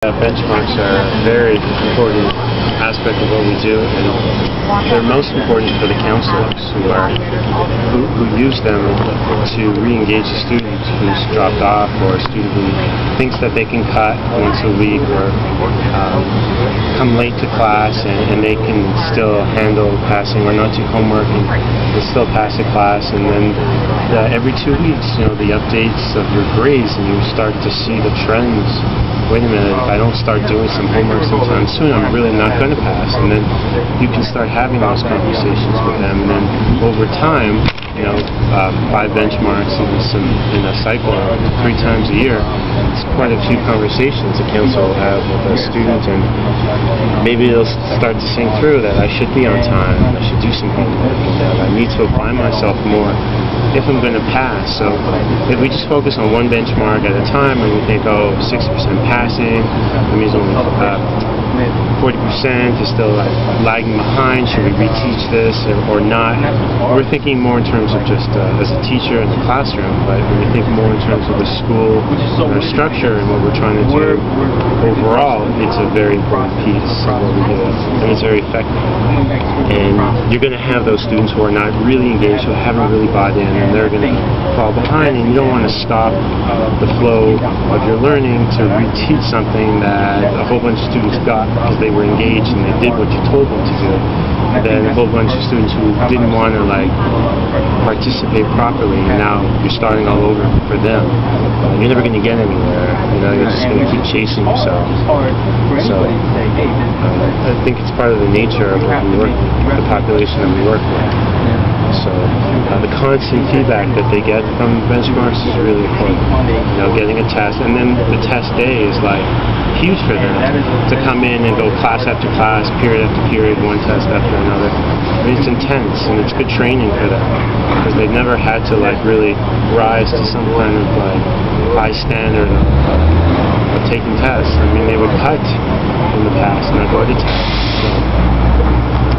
Benchmarks are a very important aspect of what we do, and they're most important for the counselors who use them to re-engage a student who's dropped off, or a student who thinks that they can cut once a week, or come late to class and they can still handle passing or not do homework and still pass a class. And then every 2 weeks, the updates of your grades, and you start to see the trends. Wait a minute, if I don't start doing some homework sometime soon, I'm really not going to pass. And then you can start having those conversations with them. And then over time, 5 benchmarks in a cycle 3 times a year, it's quite a few conversations a counselor will have with a student, and maybe they'll start to sink through that I should be on time, I should do some homework, and that I need to apply myself more if I'm going to pass. So if we just focus on one benchmark at a time, and we think, 60% passing, that means only 40% is still lagging behind, should we reteach this or not? We're thinking more in terms of just as a teacher in the classroom, but when we think more in terms of the school and our structure and what we're trying to do overall, it's a very important piece of what we do, and it's very effective. And you're going to have those students who are not really engaged, who haven't really bought in, and they're going to fall behind, and you don't want to stop the flow of your learning to reteach something that a whole bunch of students got because they were engaged and they did what you told them to do. And then a whole bunch of students who didn't want to participate properly, and now you're starting all over for them. You're never going to get anywhere. You're just going to keep chasing yourself. So I think it's part of the nature of what we work with, the population that we work with. So the constant feedback that they get from benchmarks is really important. Getting a test, and then the test day is huge for them to come in and go class after class, period after period, one test after another. It's intense, and it's good training for them because they've never had to really rise to some kind of high standard of taking tests. They would cut in the past, not go to tests.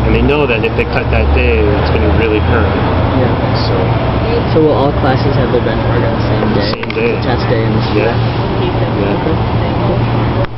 And they know that if they cut that day, it's going to really hurt. So will all classes have their benchmark on the same day? Same day. The test day and the Yeah.